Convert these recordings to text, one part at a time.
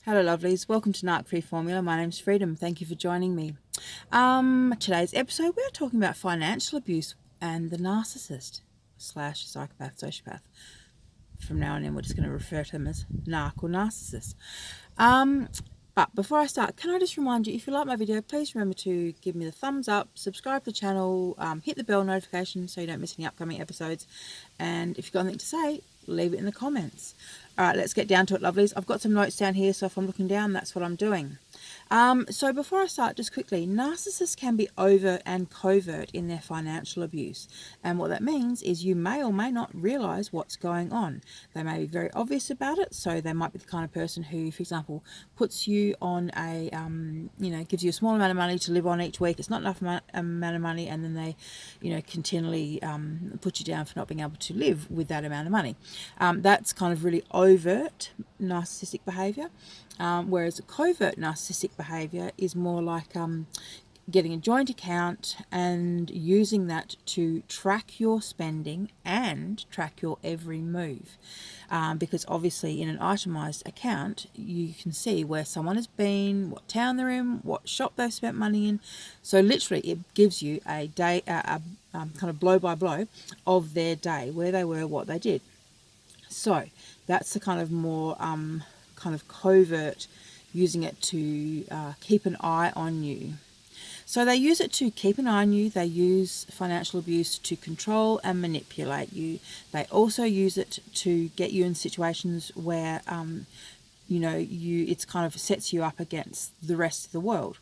Hello lovelies, welcome to Narc Free Formula. My name's Freedom. Thank you for joining me. Today's episode we're talking about financial abuse and the narcissist / psychopath, sociopath. From now on in we're just going to refer to them as narc or narcissist. But before I start, can I just remind you, if you like my video, please remember to give me the thumbs up, subscribe to the channel, hit the bell notification so you don't miss any upcoming episodes, and if you've got anything to say, leave it in the comments. Alright, let's get down to it, lovelies. I've got some notes down here, so if I'm looking down, that's what I'm doing. So before I start, just quickly, narcissists can be overt and covert in their financial abuse. And what that means is you may or may not realise what's going on. They may be very obvious about it, so they might be the kind of person who, for example, puts you on a, gives you a small amount of money to live on each week. It's not enough amount of money, and then they, continually put you down for not being able to live with that amount of money. That's kind of really overt narcissistic behaviour. Whereas a covert narcissistic behaviour is more like getting a joint account and using that to track your spending and track your every move. Because obviously in an itemised account you can see where someone has been, what town they're in, what shop they've spent money in. So literally it gives you a day, kind of blow by blow of their day, where they were, what they did. So that's the kind of more kind of covert, using it to keep an eye on you. So they use it to keep an eye on you. They use financial abuse to control and manipulate you. They also use it to get you in situations where it's kind of sets you up against the rest of the world.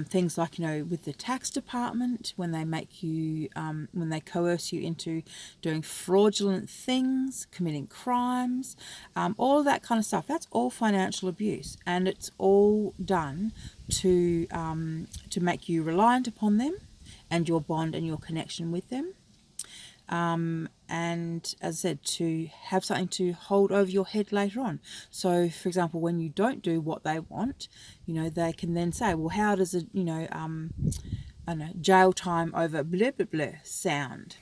Things like, with the tax department, when they make you, when they coerce you into doing fraudulent things, committing crimes, all of that kind of stuff. That's all financial abuse, and it's all done to make you reliant upon them and your bond and your connection with them. And as I said, to have something to hold over your head later on. So for example, when you don't do what they want, they can then say, well, how does a jail time over blah blah blah sound?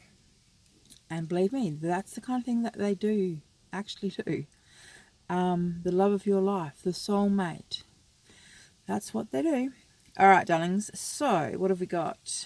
And believe me, that's the kind of thing that they do actually do. The love of your life, the soulmate, that's what they do. All right, darlings, so what have we got?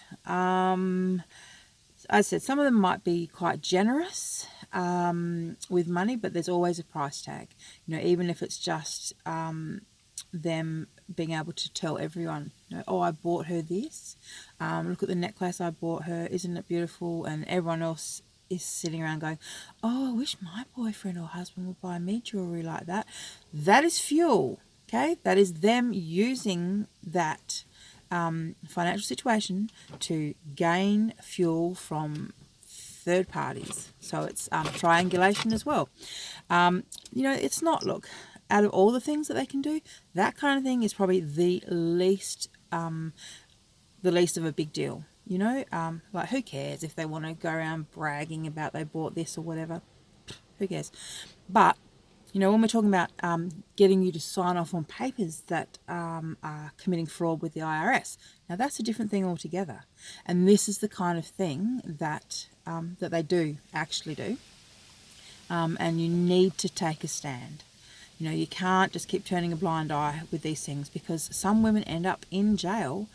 As I said, some of them might be quite generous with money, but there's always a price tag. Even if it's just them being able to tell everyone, oh, I bought her this. Look at the necklace I bought her. Isn't it beautiful? And everyone else is sitting around going, oh, I wish my boyfriend or husband would buy me jewellery like that. That is fuel, okay? That is them using that financial situation to gain fuel from third parties. So it's triangulation as well. It's not, look, out of all the things that they can do, that kind of thing is probably the least of a big deal. Like, who cares if they want to go around bragging about they bought this or whatever? Who cares? But when we're talking about getting you to sign off on papers that are committing fraud with the IRS, now that's a different thing altogether. And this is the kind of thing that that they do actually do. And you need to take a stand. You can't just keep turning a blind eye with these things, because some women end up in jail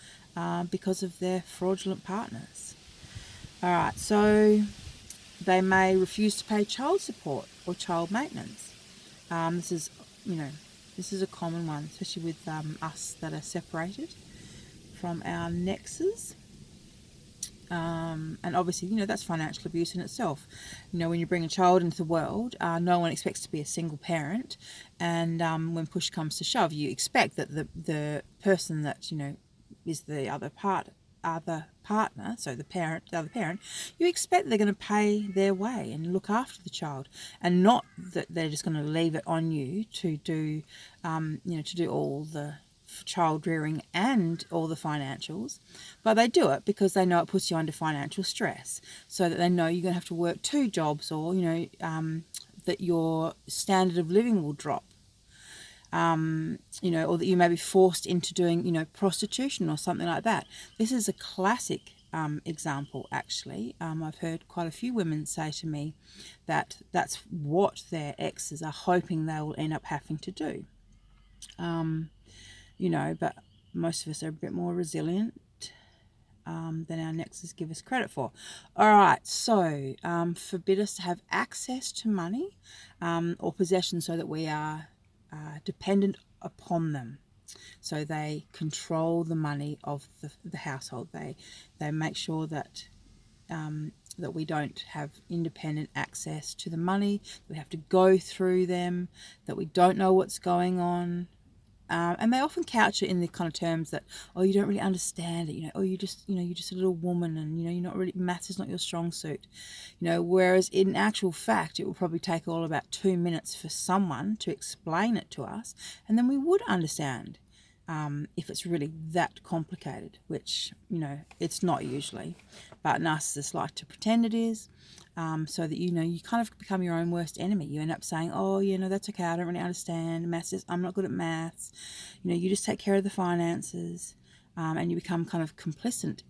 because of their fraudulent partners. All right, so they may refuse to pay child support or child maintenance. This is a common one, especially with us that are separated from our nexus. And obviously, that's financial abuse in itself. When you bring a child into the world, no one expects to be a single parent. And when push comes to shove, you expect that the person that, is the other partner, so the other parent, you expect they're going to pay their way and look after the child, and not that they're just going to leave it on you to do, to do all the child rearing and all the financials. But they do it because they know it puts you under financial stress, so that they know you're going to have to work 2 jobs, or that your standard of living will drop. Or that you may be forced into doing, prostitution or something like that. This is a classic example, actually. I've heard quite a few women say to me that that's what their exes are hoping they will end up having to do. But most of us are a bit more resilient than our nexus give us credit for. All right, so forbid us to have access to money or possession so that we are dependent upon them. So they control the money of the household. They make sure that that we don't have independent access to the money, that we have to go through them, that we don't know what's going on. And they often couch it in the kind of terms that, oh, you don't really understand it, oh, you're just a little woman, and you're not really, maths is not your strong suit, whereas in actual fact it will probably take all about 2 minutes for someone to explain it to us, and then we would understand. If it's really that complicated, which it's not usually, but narcissists like to pretend it is, so that you kind of become your own worst enemy. You end up saying, oh, that's okay, I don't really understand maths, I'm not good at maths, you just take care of the finances, and you become kind of complicit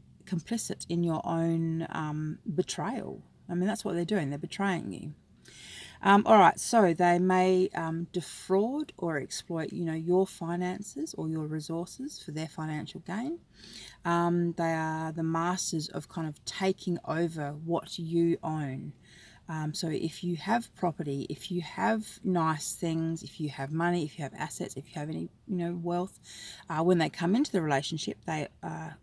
in your own betrayal. I mean, that's what they're doing, they're betraying you. All right, so they may defraud or exploit, your finances or your resources for their financial gain. They are the masters of kind of taking over what you own. So if you have property, if you have nice things, if you have money, if you have assets, if you have any, wealth, when they come into the relationship, they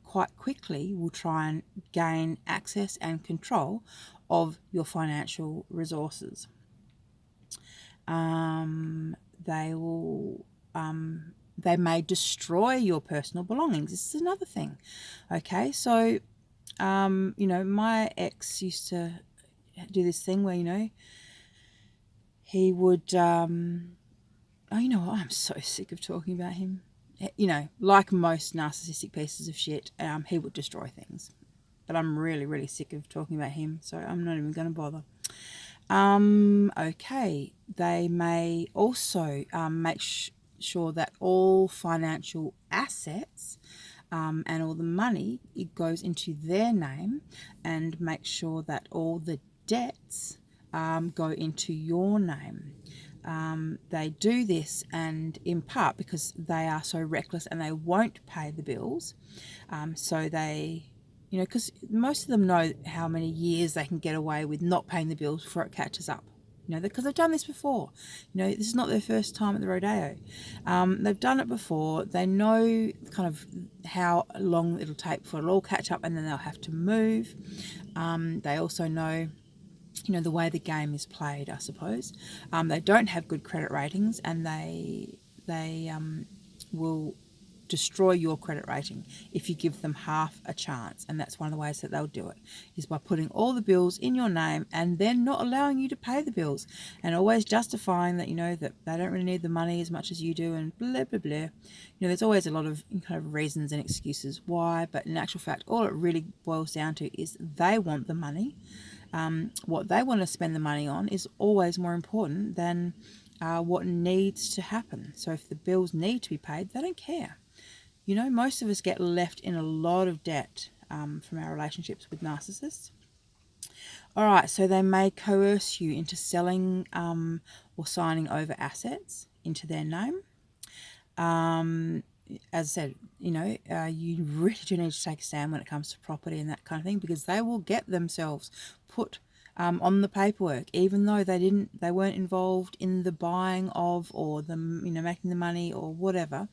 quite quickly will try and gain access and control of your financial resources. They will they may destroy your personal belongings. This is another thing. Okay, so my ex used to do this thing where he would I'm so sick of talking about him. Like most narcissistic pieces of shit, he would destroy things. But I'm really, really sick of talking about him, so I'm not even going to bother. Okay, they may also make sure that all financial assets and all the money, it goes into their name, and make sure that all the debts go into your name. They do this, and in part because they are so reckless and they won't pay the bills, so they because most of them know how many years they can get away with not paying the bills before it catches up. Because they've done this before. This is not their first time at the rodeo. They've done it before. They know kind of how long it'll take before it'll all catch up, and then they'll have to move. They also know, the way the game is played, I suppose. They don't have good credit ratings, and they will destroy your credit rating if you give them half a chance. And that's one of the ways that they'll do it, is by putting all the bills in your name and then not allowing you to pay the bills, and always justifying that that they don't really need the money as much as you do, and blah blah blah. There's always a lot of kind of reasons and excuses why, but in actual fact all it really boils down to is they want the money. What they want to spend the money on is always more important than what needs to happen. So if the bills need to be paid, they don't care. Most of us get left in a lot of debt from our relationships with narcissists. All right, so they may coerce you into selling or signing over assets into their name. As I said, you really do need to take a stand when it comes to property and that kind of thing, because they will get themselves put on the paperwork, even though they weren't involved in the buying of, or the making the money or whatever.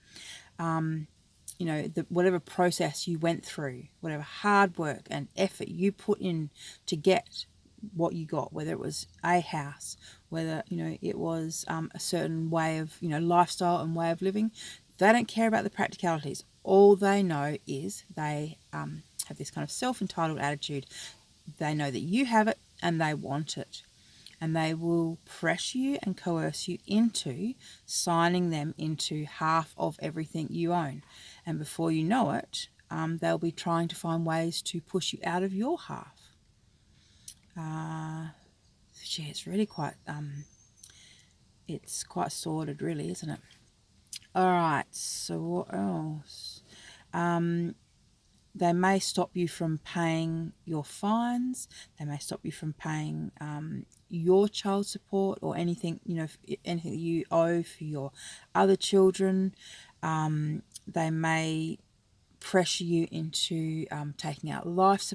Whatever process you went through, whatever hard work and effort you put in to get what you got, whether it was a house, whether it was a certain way of lifestyle and way of living, they don't care about the practicalities. All they know is they have this kind of self-entitled attitude. They know that you have it and they want it, and they will pressure you and coerce you into signing them into half of everything you own. And before you know it, they'll be trying to find ways to push you out of your half. It's really quite, it's quite sordid, really, isn't it? All right, so what else? they may stop you from paying your fines. They may stop you from paying your child support or anything, anything you owe for your other children. They may pressure you into taking out life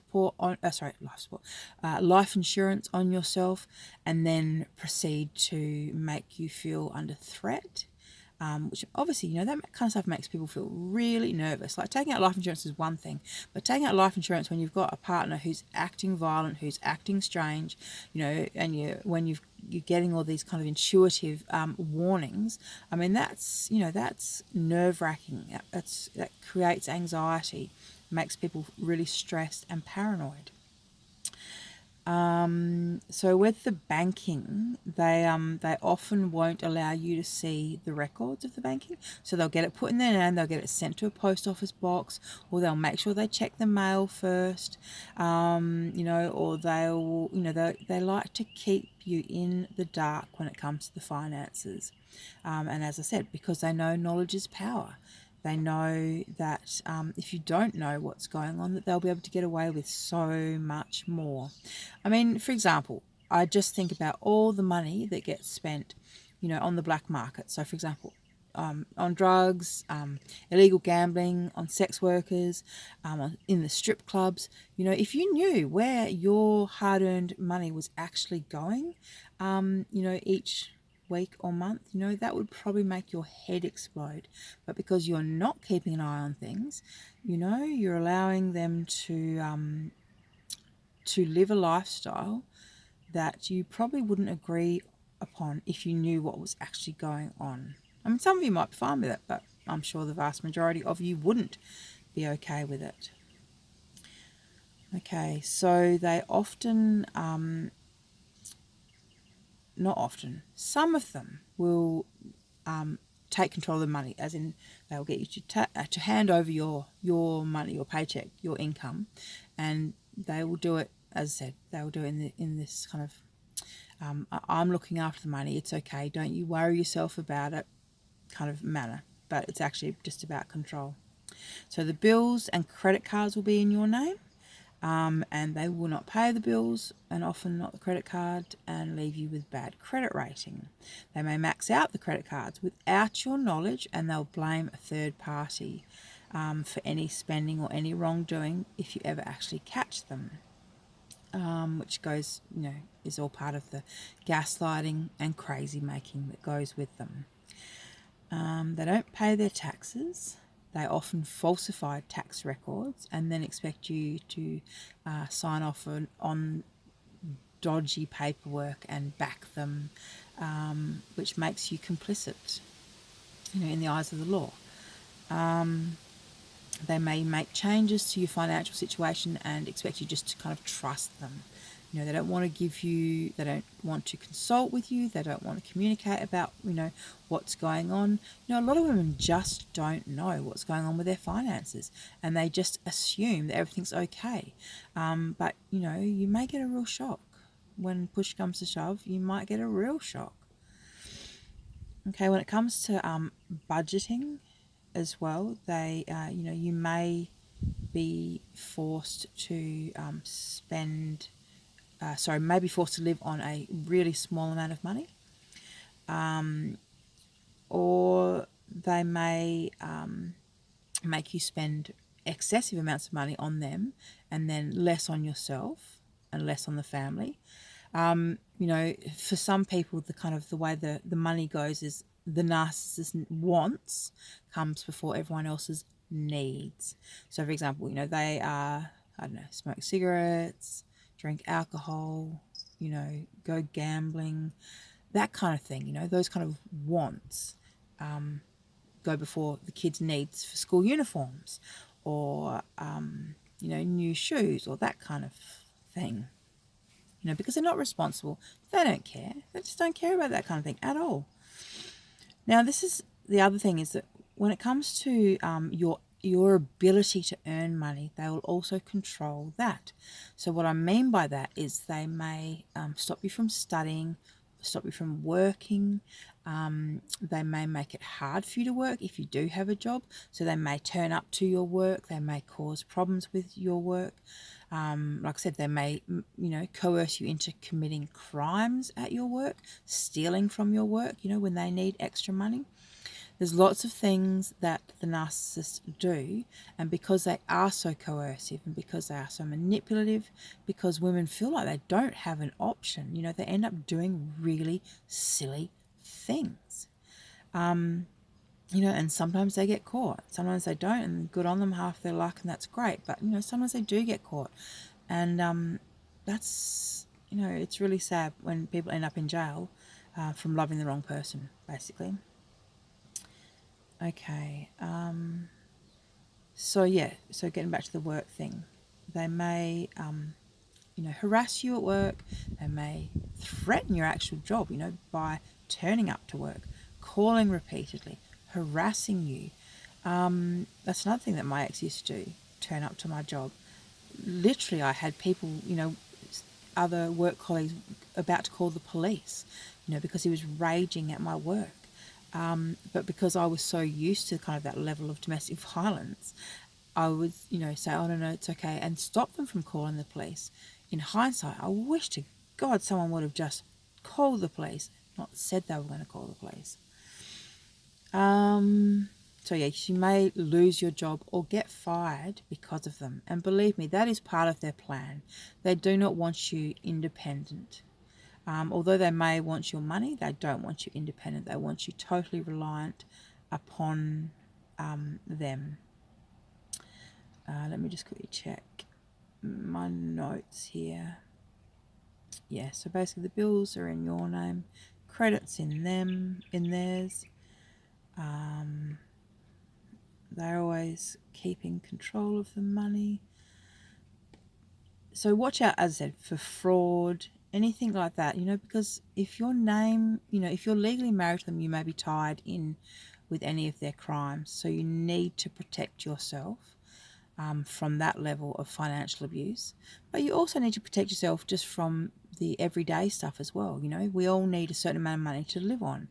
insurance on yourself, and then proceed to make you feel under threat. Which obviously, that kind of stuff makes people feel really nervous. Like, taking out life insurance is one thing, but taking out life insurance when you've got a partner who's acting violent, who's acting strange, and you're getting all these kind of intuitive warnings. I mean, that's nerve-wracking. That creates anxiety, makes people really stressed and paranoid. So with the banking, they often won't allow you to see the records of the banking. So they'll get it put in their name, they'll get it sent to a post office box, or they'll make sure they check the mail first, or they'll, they like to keep you in the dark when it comes to the finances. And as I said, because they know knowledge is power. They know that if you don't know what's going on, that they'll be able to get away with so much more. I mean, for example, I just think about all the money that gets spent, on the black market. So, for example, on drugs, illegal gambling, on sex workers, in the strip clubs. If you knew where your hard-earned money was actually going, each week or month, that would probably make your head explode. But because you're not keeping an eye on things, you're allowing them to live a lifestyle that you probably wouldn't agree upon if you knew what was actually going on. I mean, some of you might be fine with it, but I'm sure the vast majority of you wouldn't be okay with it. Okay, so they often not often, some of them will take control of the money, as in they'll get you to hand over your money, your paycheck, your income, and they will do it, as I said, they will do it in this kind of I'm looking after the money, it's okay, don't you worry yourself about it kind of manner, but it's actually just about control. So the bills and credit cards will be in your name. And they will not pay the bills, and often not the credit card, and leave you with bad credit rating. They may max out the credit cards without your knowledge, and they'll blame a third party for any spending or any wrongdoing if you ever actually catch them, which goes, is all part of the gaslighting and crazy making that goes with them. They don't pay their taxes. They often falsify tax records and then expect you to sign off on dodgy paperwork and back them, which makes you complicit, in the eyes of the law. They may make changes to your financial situation and expect you just to kind of trust them. They don't want to they don't want to consult with you, they don't want to communicate about, what's going on. A lot of women just don't know what's going on with their finances, and they just assume that everything's okay. But, you may get a real shock. When push comes to shove, you might get a real shock. Okay, when it comes to budgeting as well, they, you may be forced to may be forced to live on a really small amount of money, or they may make you spend excessive amounts of money on them and then less on yourself and less on the family. For some people, the way the money goes is the narcissist wants comes before everyone else's needs. So, for example, they smoke cigarettes, drink alcohol, go gambling, that kind of thing, those kind of wants go before the kids' needs for school uniforms or, new shoes or that kind of thing, because they're not responsible. They don't care. They just don't care about that kind of thing at all. Now, this is the other thing, is that when it comes to your ability to earn money, they will also control that. So what I mean by that is they may stop you from studying, stop you from working, They may make it hard for you to work if you do have a job. So they may turn up to your work. They may cause problems with your work. Like I said, they may, coerce you into committing crimes at your work, stealing from your work, when they need extra money. There's lots of things that the narcissists do, and because they are so coercive and because they are so manipulative, because women feel like they don't have an option, they end up doing really silly things. And sometimes they get caught, sometimes they don't, and good on them, half their luck, and that's great. But sometimes they do get caught, and that's it's really sad when people end up in jail from loving the wrong person, basically. Okay, so getting back to the work thing, they may harass you at work. They may threaten your actual job, by turning up to work, calling repeatedly, harassing you. That's another thing that my ex used to do, turn up to my job. Literally, I had people, other work colleagues about to call the police, because he was raging at my work. But because I was so used to kind of that level of domestic violence, I would, say, oh, no, it's okay, and stop them from calling the police. In hindsight, I wish to God someone would have just called the police, not said they were going to call the police. So you may lose your job or get fired because of them. And believe me, that is part of their plan. They do not want you independent. Although they may want your money, they don't want you independent. They want you totally reliant upon them. Let me just quickly check my notes here. Yeah, so basically the bills are in your name, credits in theirs. They're always keeping control of the money. So watch out, as I said, for fraud, anything like that, because if your name, if you're legally married to them, you may be tied in with any of their crimes. So you need to protect yourself from that level of financial abuse. But you also need to protect yourself just from the everyday stuff as well. We all need a certain amount of money to live on.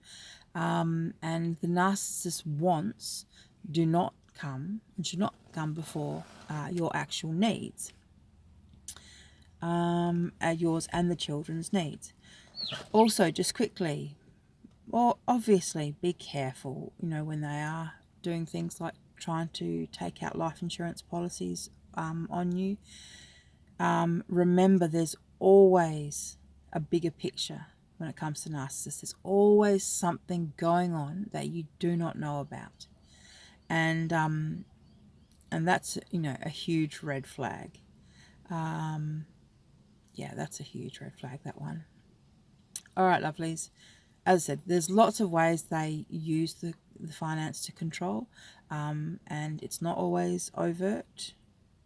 And the narcissist's wants do not come and should not come before your actual needs. Yours and the children's needs. Also, just quickly, obviously be careful, when they are doing things like trying to take out life insurance policies on you. Remember, there's always a bigger picture when it comes to narcissists. There's always something going on that you do not know about. And that's, a huge red flag. Yeah, that's a huge red flag, that one. All right, lovelies. As I said, there's lots of ways they use the finance to control, and it's not always overt.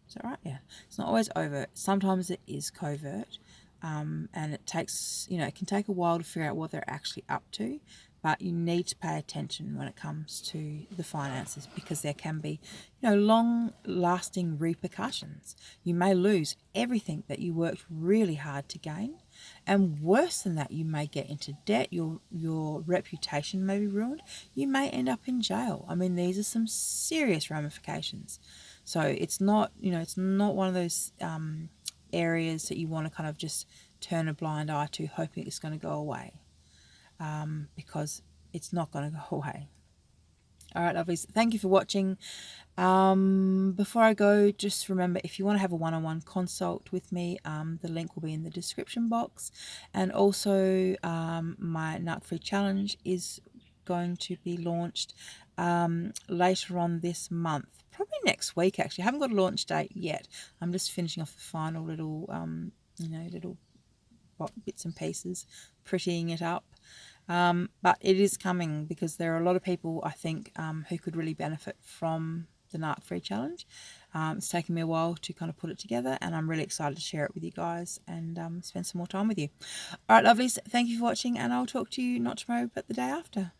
Is that right? Yeah, it's not always overt. Sometimes it is covert, and it takes, it can take a while to figure out what they're actually up to. But you need to pay attention when it comes to the finances, because there can be, long-lasting repercussions. You may lose everything that you worked really hard to gain, and worse than that, you may get into debt. Your reputation may be ruined. You may end up in jail. I mean, these are some serious ramifications. So it's not, it's not one of those areas that you want to kind of just turn a blind eye to, hoping it's going to go away. Because it's not going to go away. All right, lovelies. Thank you for watching. Before I go, just remember, if you want to have a one-on-one consult with me, the link will be in the description box. And also, my Narc-free challenge is going to be launched later on this month. Probably next week, actually. I haven't got a launch date yet. I'm just finishing off the final little, little bits and pieces, prettying it up. But it is coming, because there are a lot of people, I think, who could really benefit from the Narc-free challenge. It's taken me a while to kind of put it together, and I'm really excited to share it with you guys and spend some more time with you. All right, lovelies, thank you for watching, and I'll talk to you not tomorrow but the day after.